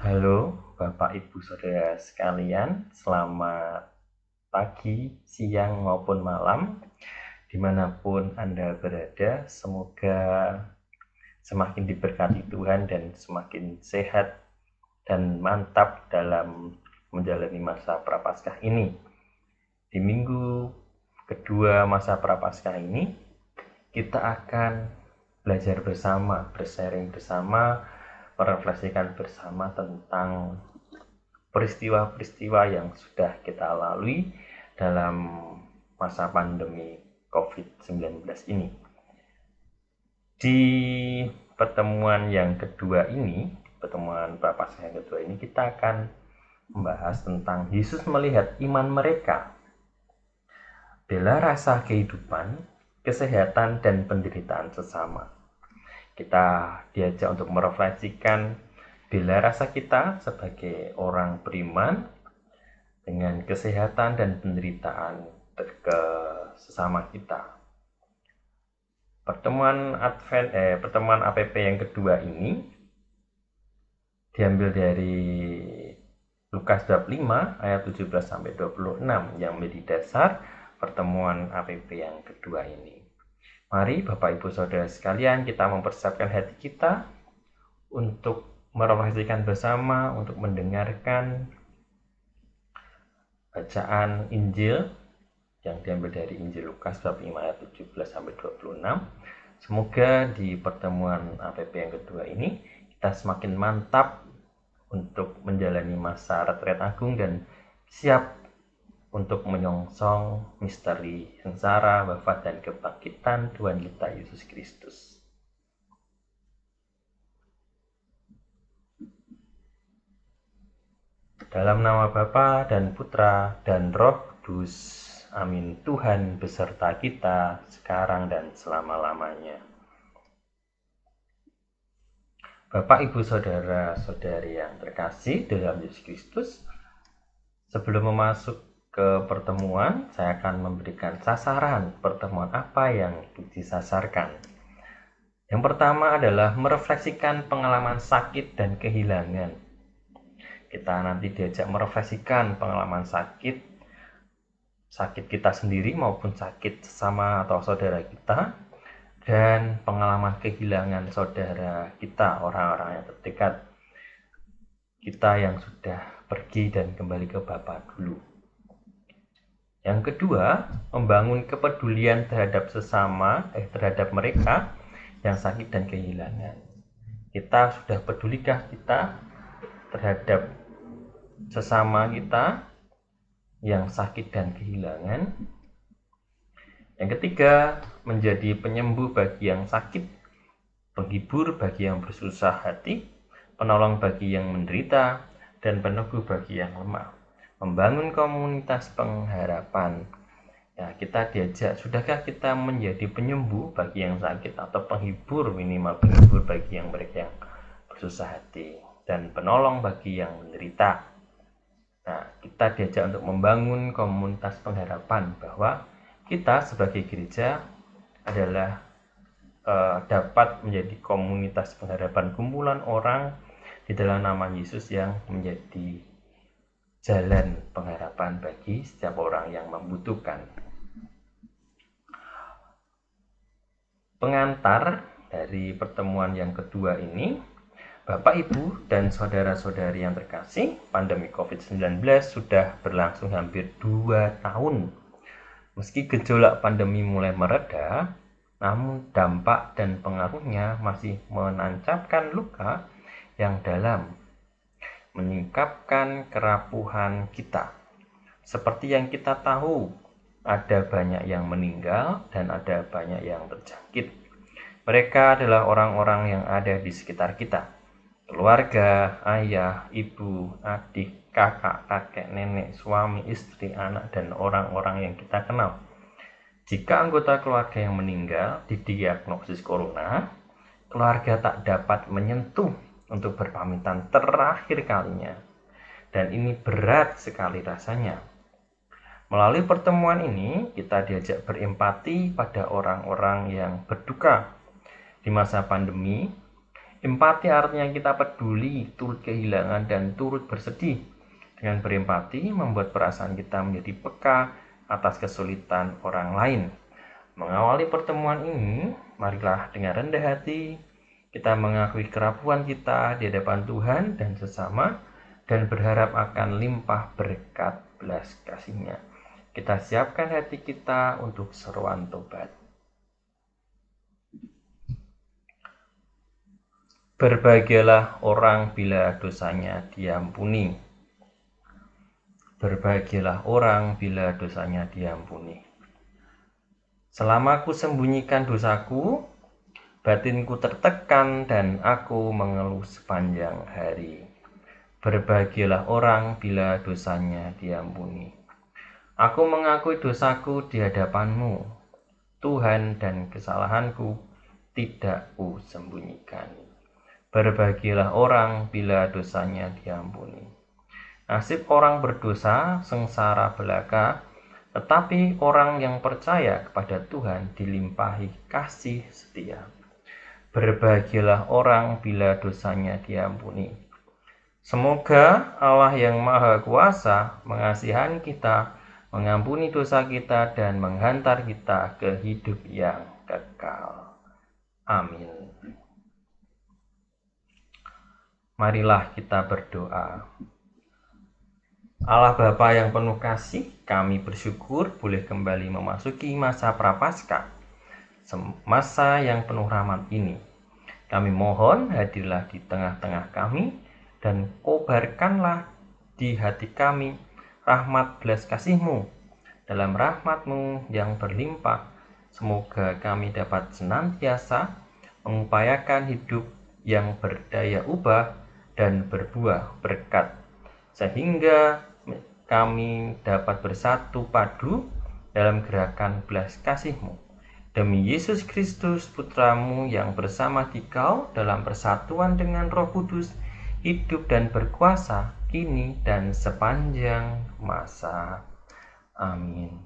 Halo Bapak Ibu Saudara sekalian, selamat pagi, siang maupun malam dimanapun Anda berada. Semoga semakin diberkati Tuhan dan semakin sehat dan mantap dalam menjalani masa Prapaskah ini. Di minggu kedua masa Prapaskah ini, kita akan belajar bersama, bersharing bersama, merefleksikan bersama tentang peristiwa-peristiwa yang sudah kita lalui dalam masa pandemi COVID-19 ini. Di pertemuan yang kedua ini, pertemuan Prapaskah yang kedua ini, kita akan membahas tentang Yesus melihat iman mereka, bela rasa kehidupan, kesehatan, dan penderitaan sesama. Kita diajak untuk merefleksikan bela rasa kita sebagai orang beriman dengan kesehatan dan penderitaan ke sesama kita. Pertemuan APP yang kedua ini diambil dari Lukas 25 ayat 17 sampai 26 yang menjadi dasar pertemuan APP yang kedua ini. Mari Bapak Ibu Saudara sekalian, kita mempersiapkan hati kita untuk merefleksikan bersama, untuk mendengarkan bacaan Injil yang diambil dari Injil Lukas 25 ayat 17 sampai 26. Semoga di pertemuan APP yang kedua ini kita semakin mantap untuk menjalani masa retret agung dan siap untuk menyongsong misteri sengsara, wafat, dan kebangkitan Tuhan kita Yesus Kristus. Dalam nama Bapa dan Putra dan Roh Kudus. Amin. Tuhan beserta kita sekarang dan selama-lamanya. Bapak, Ibu, Saudara-saudari yang terkasih dalam Yesus Kristus, sebelum masuk ke pertemuan, saya akan memberikan sasaran pertemuan apa yang disasarkan. Yang pertama adalah merefleksikan pengalaman sakit dan kehilangan. Kita nanti diajak merefleksikan pengalaman sakit kita sendiri maupun sakit sesama atau saudara kita, dan pengalaman kehilangan saudara kita, orang-orang yang terdekat kita yang sudah pergi dan kembali ke Bapa dulu. Yang kedua, membangun kepedulian terhadap terhadap mereka yang sakit dan kehilangan. Kita sudah pedulikah kita terhadap sesama kita yang sakit dan kehilangan? Yang ketiga, menjadi penyembuh bagi yang sakit, penghibur bagi yang bersusah hati, penolong bagi yang menderita, dan peneguh bagi yang lemah. Membangun komunitas pengharapan. Ya, kita diajak, sudahkah kita menjadi penyembuh bagi yang sakit atau minimal penghibur bagi mereka yang bersusah hati, dan penolong bagi yang menderita. Nah, kita diajak untuk membangun komunitas pengharapan bahwa kita sebagai gereja adalah dapat menjadi komunitas pengharapan, kumpulan orang di dalam nama Yesus yang menjadi jalan pengharapan bagi setiap orang yang membutuhkan. Pengantar dari pertemuan yang kedua ini, Bapak, Ibu, dan saudara-saudari yang terkasih, pandemi COVID-19 sudah berlangsung hampir 2 tahun. Meski gejolak pandemi mulai mereda, namun dampak dan pengaruhnya masih menancapkan luka yang dalam, menyingkapkan kerapuhan kita. Seperti yang kita tahu, ada banyak yang meninggal dan ada banyak yang terjangkit. Mereka adalah orang-orang yang ada di sekitar kita. Keluarga, ayah, ibu, adik, kakak, kakek, nenek, suami, istri, anak, dan orang-orang yang kita kenal. Jika anggota keluarga yang meninggal didiagnosis corona, keluarga tak dapat menyentuh untuk berpamitan terakhir kalinya. Dan ini berat sekali rasanya. Melalui pertemuan ini, kita diajak berempati pada orang-orang yang berduka di masa pandemi. Empati artinya kita peduli, turut kehilangan, dan turut bersedih. Dengan berempati, membuat perasaan kita menjadi peka atas kesulitan orang lain. Mengawali pertemuan ini, marilah dengan rendah hati kita mengakui kerapuhan kita di hadapan Tuhan dan sesama, dan berharap akan limpah berkat belas kasih-Nya. Kita siapkan hati kita untuk seruan tobat. Berbahagialah orang bila dosanya diampuni. Berbahagialah orang bila dosanya diampuni. Selama aku sembunyikan dosaku, batinku tertekan dan aku mengeluh sepanjang hari. Berbahagialah orang bila dosanya diampuni. Aku mengakui dosaku di hadapan-Mu, Tuhan, dan kesalahanku tidak kusembunyikan. Berbahagialah orang bila dosanya diampuni. Nasib orang berdosa sengsara belaka, tetapi orang yang percaya kepada Tuhan dilimpahi kasih setia. Berbahagialah orang bila dosanya diampuni. Semoga Allah yang Maha Kuasa mengasihani kita, mengampuni dosa kita, dan menghantar kita ke hidup yang kekal. Amin. Marilah kita berdoa. Allah Bapa yang penuh kasih, kami bersyukur boleh kembali memasuki masa Prapaskah, masa yang penuh rahmat ini. Kami mohon hadirlah di tengah-tengah kami dan kobarkanlah di hati kami rahmat belas kasih-Mu. Dalam rahmat-Mu yang berlimpah, semoga kami dapat senantiasa mengupayakan hidup yang berdaya ubah dan berbuah berkat, sehingga kami dapat bersatu padu dalam gerakan belas kasih-Mu. Demi Yesus Kristus, Putra-Mu yang bersama Dikau dalam persatuan dengan Roh Kudus, hidup dan berkuasa kini dan sepanjang masa. Amin.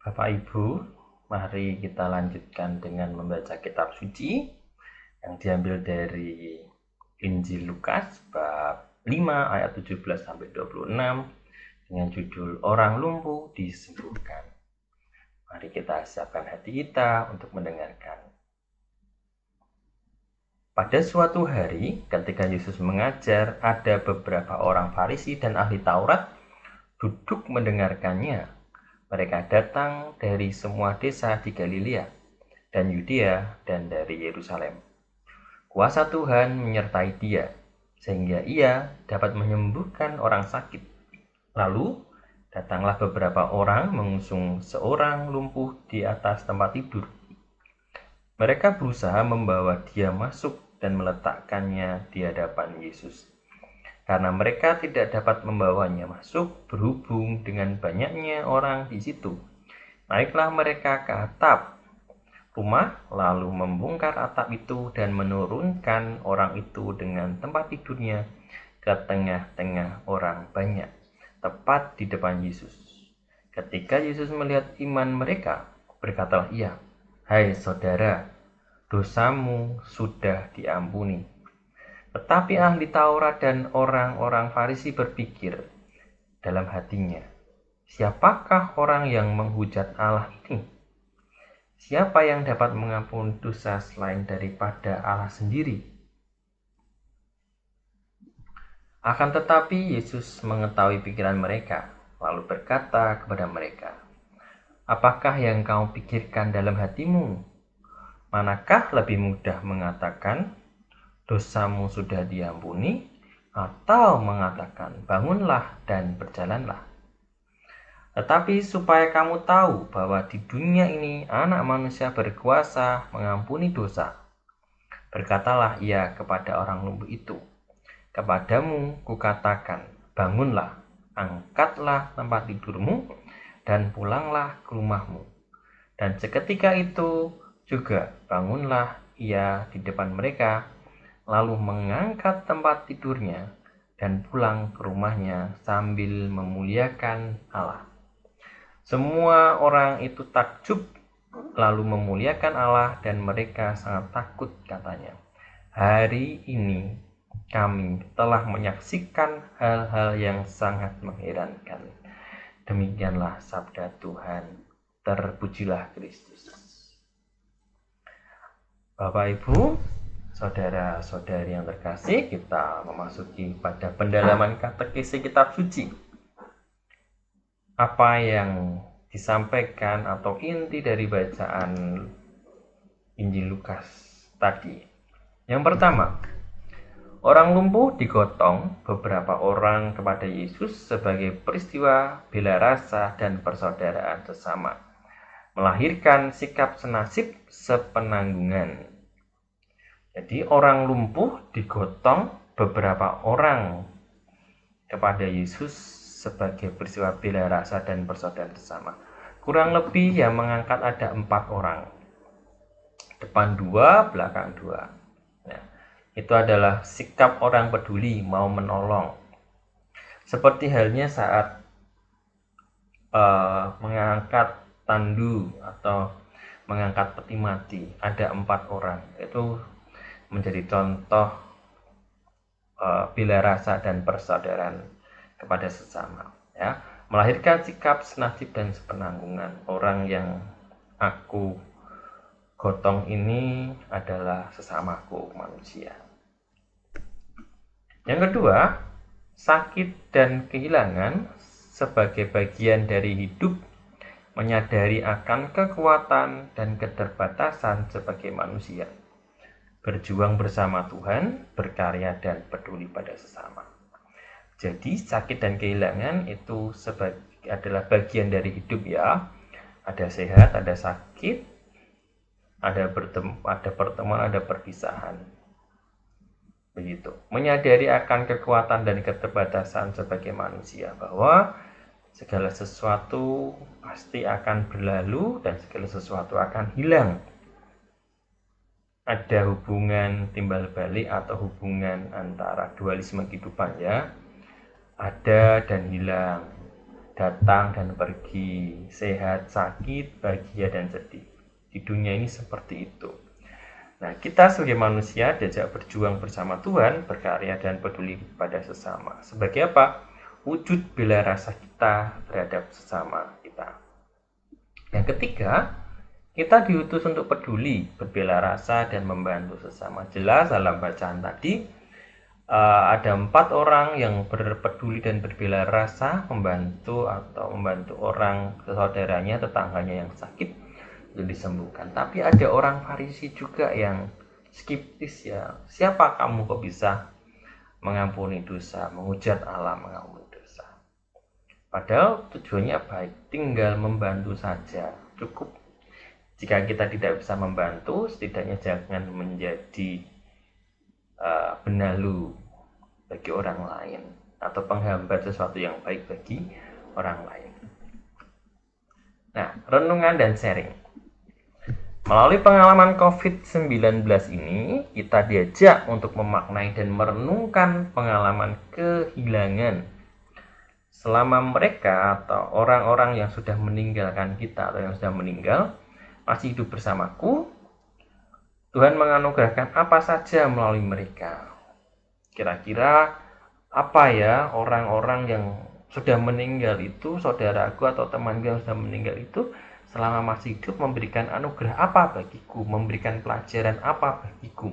Bapak Ibu, mari kita lanjutkan dengan membaca kitab suci yang diambil dari Injil Lukas bab 5 ayat 17 sampai 26 dengan judul Orang Lumpuh Disembuhkan. Mari kita siapkan hati kita untuk mendengarkan. Pada suatu hari, ketika Yesus mengajar, ada beberapa orang Farisi dan ahli Taurat duduk mendengarkannya. Mereka datang dari semua desa di Galilea dan Yudea dan dari Yerusalem. Kuasa Tuhan menyertai dia, sehingga ia dapat menyembuhkan orang sakit. Lalu, datanglah beberapa orang mengusung seorang lumpuh di atas tempat tidur. Mereka berusaha membawa dia masuk dan meletakkannya di hadapan Yesus. Karena mereka tidak dapat membawanya masuk berhubung dengan banyaknya orang di situ. Naiklah mereka ke atap rumah, lalu membongkar atap itu dan menurunkan orang itu dengan tempat tidurnya ke tengah-tengah orang banyak, tepat di depan Yesus. Ketika Yesus melihat iman mereka, berkatalah ia, "Hai saudara, dosamu sudah diampuni." Tetapi ahli Taurat dan orang-orang Farisi berpikir dalam hatinya, "Siapakah orang yang menghujat Allah ini? Siapa yang dapat mengampuni dosa selain daripada Allah sendiri?" Akan tetapi Yesus mengetahui pikiran mereka, lalu berkata kepada mereka, "Apakah yang kamu pikirkan dalam hatimu? Manakah lebih mudah mengatakan, 'Dosamu sudah diampuni,' atau mengatakan, 'Bangunlah dan berjalanlah'? Tetapi supaya kamu tahu bahwa di dunia ini Anak Manusia berkuasa mengampuni dosa, berkatalah ia kepada orang lumpuh itu, 'Kepadamu kukatakan, bangunlah, angkatlah tempat tidurmu, dan pulanglah ke rumahmu.' Dan seketika itu juga bangunlah ia di depan mereka, lalu mengangkat tempat tidurnya dan pulang ke rumahnya sambil memuliakan Allah. Semua orang itu takjub lalu memuliakan Allah dan mereka sangat takut katanya. Hari ini kami telah menyaksikan hal-hal yang sangat mengherankan. Demikianlah sabda Tuhan. Terpujilah Kristus. Bapak Ibu, saudara-saudari yang terkasih, kita memasuki pada pendalaman katekisi kitab suci. Apa yang disampaikan atau inti dari bacaan Injil Lukas tadi? Yang pertama, orang lumpuh digotong beberapa orang kepada Yesus sebagai peristiwa bela rasa dan persaudaraan sesama, melahirkan sikap senasib sepenanggungan. Jadi orang lumpuh digotong beberapa orang kepada Yesus sebagai peristiwa bela rasa dan persaudaraan sesama. Kurang lebih yang mengangkat ada 4 orang. Depan 2, belakang 2. Nah, itu adalah sikap orang peduli, mau menolong. Seperti halnya saat mengangkat tandu atau mengangkat peti mati, ada 4 orang. Itu menjadi contoh bela rasa dan persaudaraan kepada sesama, ya. Melahirkan sikap senasib dan sepenanggungan. Orang yang aku gotong ini adalah sesamaku manusia. Yang kedua, sakit dan kehilangan sebagai bagian dari hidup, menyadari akan kekuatan dan keterbatasan sebagai manusia, berjuang bersama Tuhan, berkarya dan peduli pada sesama. Jadi sakit dan kehilangan itu adalah bagian dari hidup, ya. Ada sehat, ada sakit, ada pertemuan, ada perpisahan. Begitu. Menyadari akan kekuatan dan keterbatasan sebagai manusia, bahwa segala sesuatu pasti akan berlalu dan segala sesuatu akan hilang. Ada hubungan timbal balik atau hubungan antara dualisme kehidupan, ya. Ada dan hilang, datang dan pergi, sehat, sakit, bahagia dan sedih. Di dunia ini seperti itu. Nah, kita sebagai manusia diajak berjuang bersama Tuhan, berkarya dan peduli pada sesama. Sebagai apa? Wujud bela rasa kita terhadap sesama kita. Yang ketiga, kita diutus untuk peduli, berbela rasa dan membantu sesama. Jelas dalam bacaan tadi ada 4 orang yang berpeduli dan berbela rasa membantu orang saudaranya, tetangganya yang sakit untuk disembuhkan. Tapi ada orang Farisi juga yang skeptis, ya. Siapa kamu kok bisa mengampuni dosa, menghujat Allah mengampuni dosa? Padahal tujuannya baik, tinggal membantu saja cukup. Jika kita tidak bisa membantu, setidaknya jangan menjadi benalu bagi orang lain atau penghambat sesuatu yang baik bagi orang lain. Nah, renungan dan sharing. Melalui pengalaman COVID-19 ini, kita diajak untuk memaknai dan merenungkan pengalaman kehilangan. Selama mereka atau orang-orang yang sudah meninggalkan kita atau yang sudah meninggal masih hidup bersamaku, Tuhan menganugerahkan apa saja melalui mereka. Kira-kira apa ya orang-orang yang sudah meninggal itu, saudaraku atau temanku yang sudah meninggal itu, selama masih hidup memberikan anugerah apa bagiku, memberikan pelajaran apa bagiku,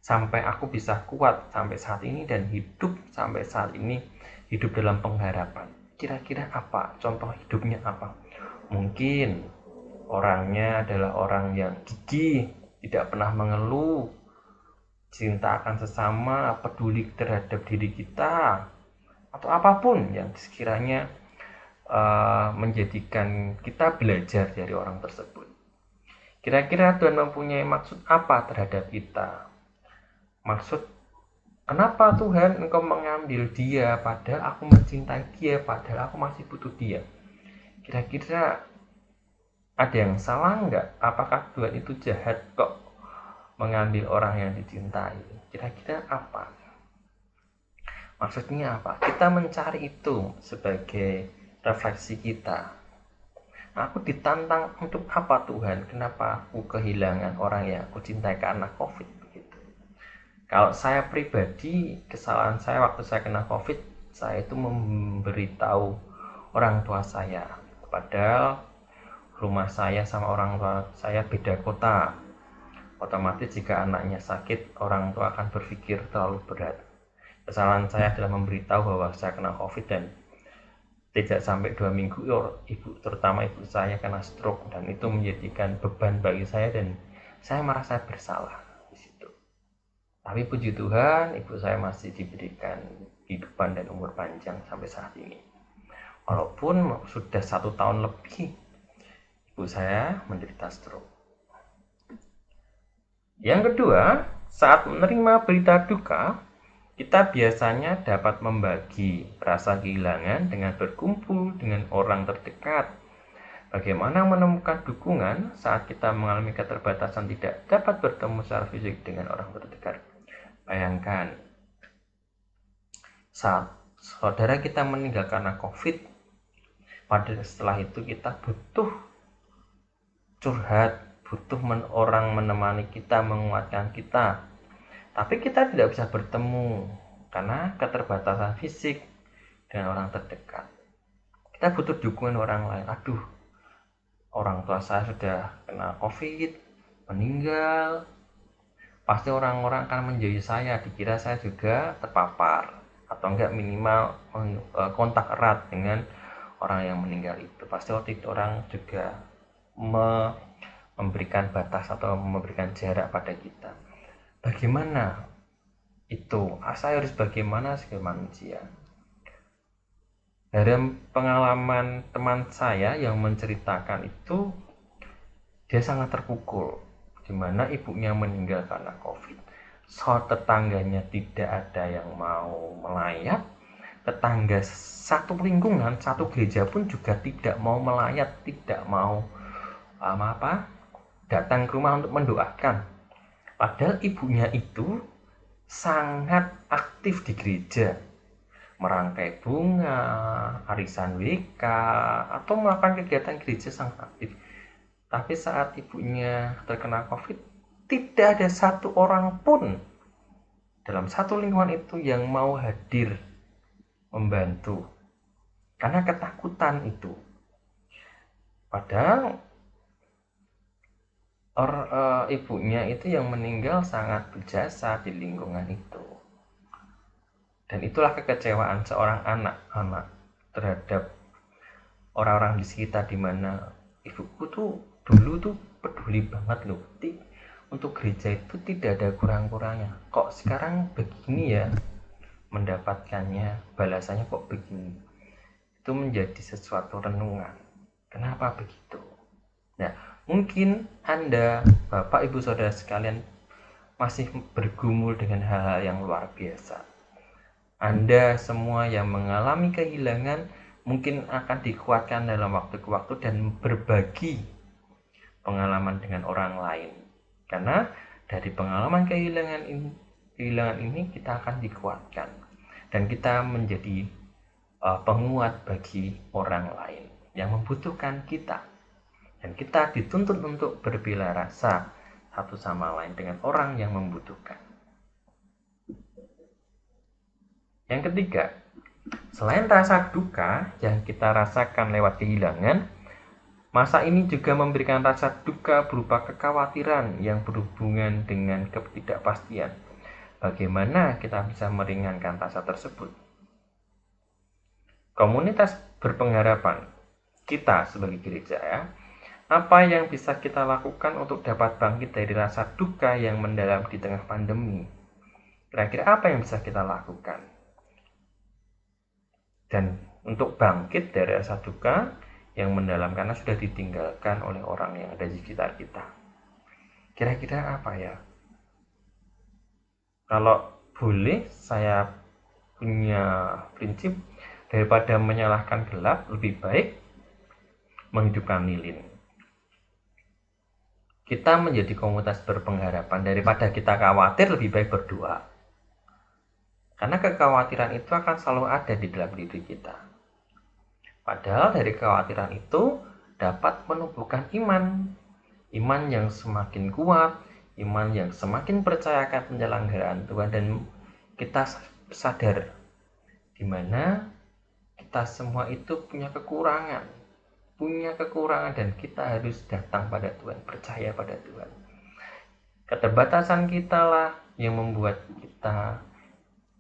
sampai aku bisa kuat sampai saat ini dan hidup sampai saat ini, hidup dalam pengharapan. Kira-kira apa? Contoh hidupnya apa? Mungkin orangnya adalah orang yang gigih, tidak pernah mengeluh, cinta akan sesama, peduli terhadap diri kita, atau apapun yang sekiranya menjadikan kita belajar dari orang tersebut. Kira-kira Tuhan mempunyai maksud apa terhadap kita? Maksud, kenapa Tuhan Engkau mengambil dia padahal aku mencintai dia, padahal aku masih butuh dia? Kira-kira ada yang salah nggak? Apakah Tuhan itu jahat kok mengambil orang yang dicintai? Kira-kira apa? Maksudnya apa? Kita mencari itu sebagai refleksi kita. Aku ditantang, untuk apa Tuhan? Kenapa aku kehilangan orang yang aku cintai karena COVID begitu. Kalau saya pribadi, kesalahan saya waktu saya kena COVID, saya itu memberitahu orang tua saya. Padahal rumah saya sama orang tua saya beda kota. Otomatis jika anaknya sakit, orang tua akan berpikir terlalu berat. Kesalahan saya adalah memberitahu bahwa saya kena COVID dan tidak sampai 2 minggu ibu, terutama ibu saya, kena stroke, dan itu menjadikan beban bagi saya dan saya merasa bersalah di situ. Tapi puji Tuhan, ibu saya masih diberikan kehidupan dan umur panjang sampai saat ini. Walaupun sudah 1 tahun lebih ibu saya menderita stroke. Yang kedua, saat menerima berita duka, kita biasanya dapat membagi rasa kehilangan dengan berkumpul dengan orang terdekat. Bagaimana menemukan dukungan saat kita mengalami keterbatasan tidak dapat bertemu secara fisik dengan orang terdekat? Bayangkan, saat saudara kita meninggal karena COVID, pada setelah itu kita butuh curhat, butuh orang menemani kita, menguatkan kita. Tapi kita tidak bisa bertemu karena keterbatasan fisik dengan orang terdekat. Kita butuh dukungan orang lain. Aduh, orang tua saya sudah kena COVID, meninggal. Pasti orang-orang akan menjauhi saya, dikira saya juga terpapar. Atau enggak, minimal kontak erat dengan orang yang meninggal itu. Pasti waktu itu orang juga memberikan batas atau memberikan jarak pada kita. Bagaimana itu? Saya harus bagaimana sebagai manusia? Dari pengalaman teman saya yang menceritakan itu, dia sangat terpukul, di mana ibunya meninggal karena COVID. Tetangganya tidak ada yang mau melayat, tetangga satu lingkungan, satu gereja pun juga tidak mau melayat, tidak mau datang ke rumah untuk mendoakan. Padahal ibunya itu sangat aktif di gereja, merangkai bunga, arisan WK, atau melakukan kegiatan gereja sangat aktif. Tapi saat ibunya terkena COVID, tidak ada satu orang pun dalam satu lingkungan itu yang mau hadir membantu, karena ketakutan itu. Padahal ibunya itu yang meninggal sangat berjasa di lingkungan itu. Dan itulah kekecewaan seorang anak terhadap orang-orang di sekitar, di mana ibuku tuh dulu tuh peduli banget loh. Untuk gereja itu tidak ada kurang-kurangnya. Kok sekarang begini ya mendapatkannya, balasannya kok begini. Itu menjadi sesuatu renungan. Kenapa begitu? Nah, mungkin Anda, Bapak, Ibu, Saudara sekalian masih bergumul dengan hal-hal yang luar biasa. Anda semua yang mengalami kehilangan mungkin akan dikuatkan dalam waktu ke waktu dan berbagi pengalaman dengan orang lain. Karena dari pengalaman kehilangan ini kita akan dikuatkan dan kita menjadi penguat bagi orang lain yang membutuhkan kita. Dan kita dituntut untuk berbela rasa satu sama lain dengan orang yang membutuhkan. Yang ketiga, selain rasa duka yang kita rasakan lewat kehilangan, masa ini juga memberikan rasa duka berupa kekhawatiran yang berhubungan dengan ketidakpastian. Bagaimana kita bisa meringankan rasa tersebut? Komunitas berpengharapan, kita sebagai gereja ya, apa yang bisa kita lakukan untuk dapat bangkit dari rasa duka yang mendalam di tengah pandemi? Kira-kira apa yang bisa kita lakukan? Dan untuk bangkit dari rasa duka yang mendalam karena sudah ditinggalkan oleh orang yang ada di sekitar kita. Kira-kira apa ya? Kalau boleh, saya punya prinsip, daripada menyalahkan gelap, lebih baik menghidupkan lilin. Kita menjadi komunitas berpengharapan, daripada kita khawatir, lebih baik berdoa. Karena kekhawatiran itu akan selalu ada di dalam diri kita. Padahal dari kekhawatiran itu dapat menumbuhkan iman yang semakin kuat, iman yang semakin percaya akan penyelenggaraan Tuhan, dan kita sadar di mana kita semua itu punya kekurangan dan kita harus datang pada Tuhan, percaya pada Tuhan. Keterbatasan kita lah yang membuat kita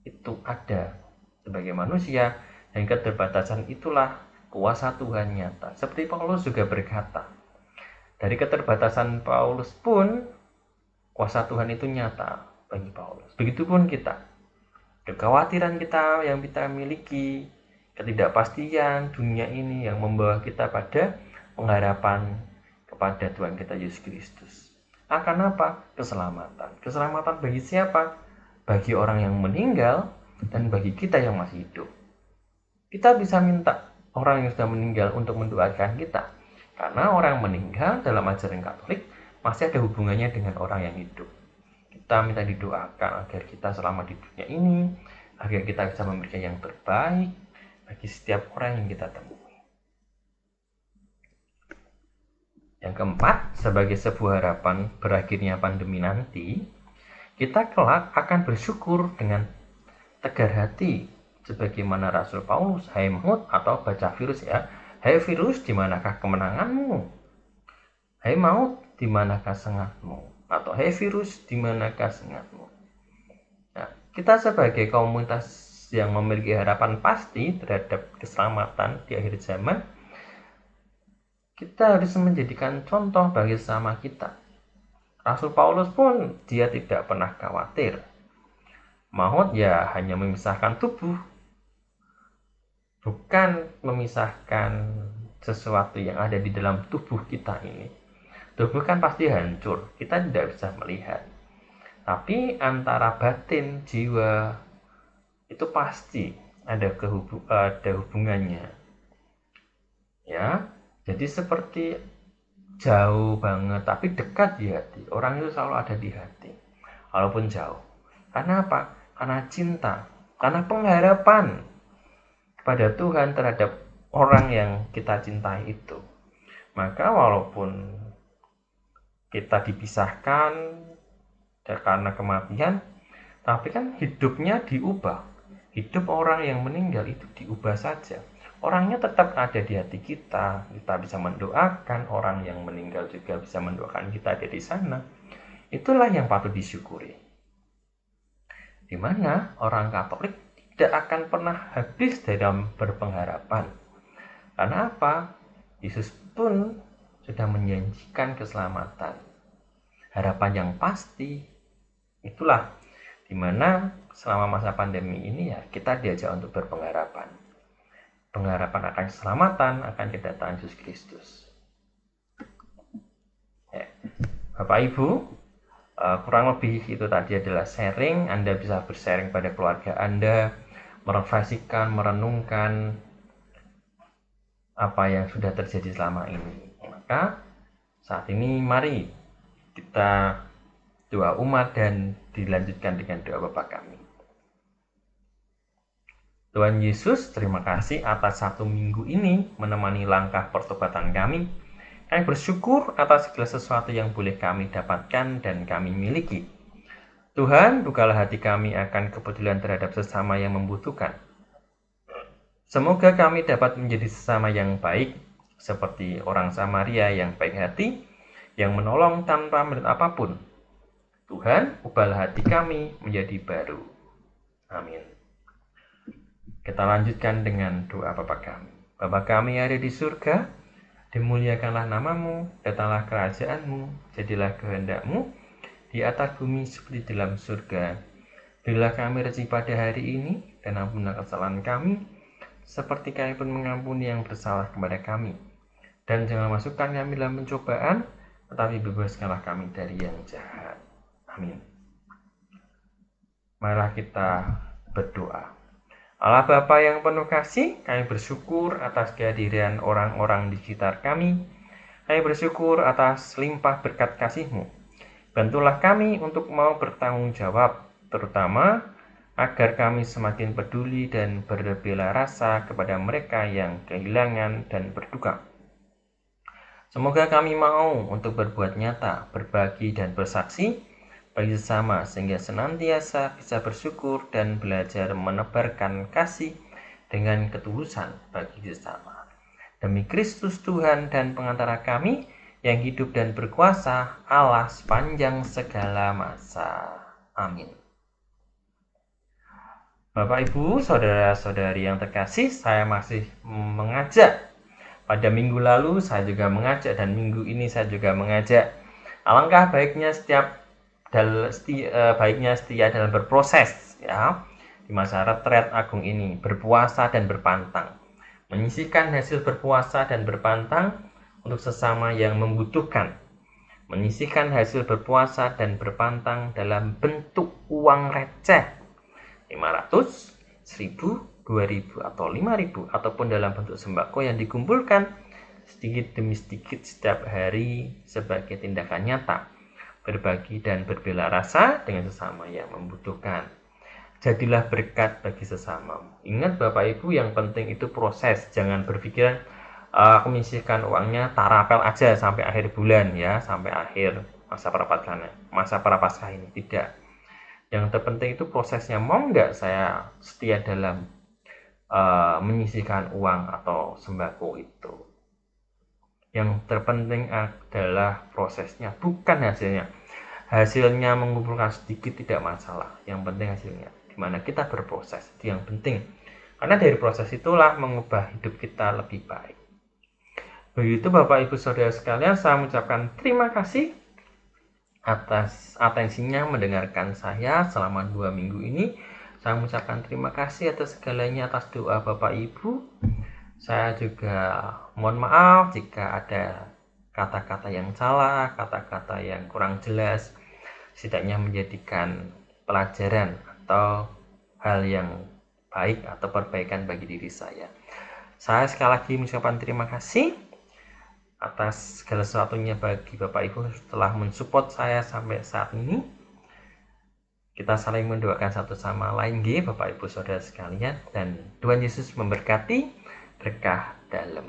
itu ada sebagai manusia, dan keterbatasan itulah kuasa Tuhan nyata. Seperti Paulus juga berkata, dari keterbatasan Paulus pun kuasa Tuhan itu nyata bagi Paulus. Begitupun kita, kekhawatiran kita yang kita miliki, ketidakpastian dunia ini yang membawa kita pada pengharapan kepada Tuhan kita Yesus Kristus. Akan apa? Keselamatan. Keselamatan bagi siapa? Bagi orang yang meninggal dan bagi kita yang masih hidup. Kita bisa minta orang yang sudah meninggal untuk mendoakan kita, karena orang meninggal dalam ajaran Katolik masih ada hubungannya dengan orang yang hidup. Kita minta didoakan agar kita selama di dunia ini, agar kita bisa memberikan yang terbaik bagi setiap orang yang kita temui. Yang keempat, sebagai sebuah harapan berakhirnya pandemi nanti, kita kelak akan bersyukur dengan tegar hati, sebagaimana Rasul Paulus, hai maut, atau baca virus ya, hai virus, di manakah kemenanganmu? Hai maut, di manakah sengatmu? Atau hai virus, di manakah sengatmu? Nah, kita sebagai komunitas yang memiliki harapan pasti terhadap keselamatan di akhir zaman, kita harus menjadikan contoh bagi sesama kita. Rasul Paulus pun dia tidak pernah khawatir. Maut ya hanya memisahkan tubuh, bukan memisahkan sesuatu yang ada di dalam tubuh kita ini. Tubuh kan pasti hancur, kita tidak bisa melihat. Tapi antara batin, jiwa, itu pasti ada hubungannya. Ya, jadi seperti jauh banget tapi dekat di hati. Orang itu selalu ada di hati, walaupun jauh. Karena apa? Karena cinta, karena pengharapan kepada Tuhan terhadap orang yang kita cintai itu. Maka walaupun kita dipisahkan karena kematian, tapi kan hidupnya diubah. Hidup orang yang meninggal itu diubah saja. Orangnya tetap ada di hati kita. Kita bisa mendoakan, orang yang meninggal juga bisa mendoakan kita ada di sana. Itulah yang patut disyukuri. Di mana orang Katolik tidak akan pernah habis dalam berpengharapan. Karena apa? Yesus pun sudah menjanjikan keselamatan. Harapan yang pasti. Itulah di mana selama masa pandemi ini ya kita diajak untuk berpengharapan. Pengharapan akan keselamatan, akan kedatangan Yesus Kristus. Ya. Bapak Ibu, kurang lebih itu tadi adalah sharing. Anda bisa bersharing pada keluarga Anda, merefleksikan, merenungkan apa yang sudah terjadi selama ini. Maka saat ini mari kita doa umat dan dilanjutkan dengan doa Bapa kami. Tuhan Yesus, terima kasih atas satu minggu ini menemani langkah pertobatan kami. Kami bersyukur atas segala sesuatu yang boleh kami dapatkan dan kami miliki. Tuhan, bukalah hati kami akan kepedulian terhadap sesama yang membutuhkan. Semoga kami dapat menjadi sesama yang baik, seperti orang Samaria yang baik hati, yang menolong tanpa melihat apapun. Tuhan, ubahlah hati kami menjadi baru. Amin. Kita lanjutkan dengan doa Bapa kami. Bapa kami yang ada di surga, dimuliakanlah namamu, datanglah kerajaanmu, jadilah kehendakmu, di atas bumi seperti di dalam surga. Berilah kami rezeki pada hari ini, dan ampunilah kesalahan kami, seperti kami pun mengampuni yang bersalah kepada kami. Dan jangan masukkan kami dalam pencobaan, tetapi bebaskanlah kami dari yang jahat. Amin. Marilah kita berdoa. Allah Bapa yang penuh kasih, kami bersyukur atas kehadiran orang-orang di sekitar kami. Kami bersyukur atas limpah berkat kasih-Mu. Bantulah kami untuk mau bertanggung jawab, terutama agar kami semakin peduli dan berbela rasa kepada mereka yang kehilangan dan berduka. Semoga kami mau untuk berbuat nyata, berbagi dan bersaksi bagi sesama sehingga senantiasa bisa bersyukur dan belajar menebarkan kasih dengan ketulusan bagi sesama. Demi Kristus Tuhan dan pengantara kami yang hidup dan berkuasa Allah sepanjang segala masa. Amin. Bapak, Ibu, saudara-saudari yang terkasih, saya masih mengajak. Pada minggu lalu saya juga mengajak dan minggu ini saya juga mengajak. Alangkah baiknya setia dalam berproses, ya, di masa retret agung ini, berpuasa dan berpantang, menyisihkan hasil berpuasa dan berpantang untuk sesama yang membutuhkan, menyisihkan hasil berpuasa dan berpantang dalam bentuk uang receh 500, 1000, 2000 atau 5000 ataupun dalam bentuk sembako yang dikumpulkan sedikit demi sedikit setiap hari sebagai tindakan nyata berbagi dan berbela rasa dengan sesama yang membutuhkan. Jadilah berkat bagi sesama. Ingat Bapak Ibu, yang penting itu proses. Jangan berpikiran aku menyisihkan uangnya tarapel aja sampai akhir bulan, ya, sampai akhir masa prapaskah ini. Tidak. Yang terpenting itu prosesnya. Mau nggak saya setia dalam menyisihkan uang atau sembako itu? Yang terpenting adalah prosesnya, bukan hasilnya. Hasilnya mengumpulkan sedikit tidak masalah, yang penting hasilnya, dimana kita berproses, itu yang penting, karena dari proses itulah mengubah hidup kita lebih baik. Begitu Bapak Ibu Saudara sekalian, saya mengucapkan terima kasih atas atensinya mendengarkan saya selama 2 minggu ini. Saya mengucapkan terima kasih atas segalanya, atas doa Bapak Ibu. Saya juga mohon maaf jika ada kata-kata yang salah, kata-kata yang kurang jelas, setidaknya menjadikan pelajaran atau hal yang baik atau perbaikan bagi diri saya. Saya sekali lagi mengucapkan terima kasih atas segala sesuatunya bagi Bapak Ibu setelah mensupport saya sampai saat ini. Kita saling mendoakan satu sama lain, Bapak Ibu Saudara sekalian, dan Tuhan Yesus memberkati berkah dalam.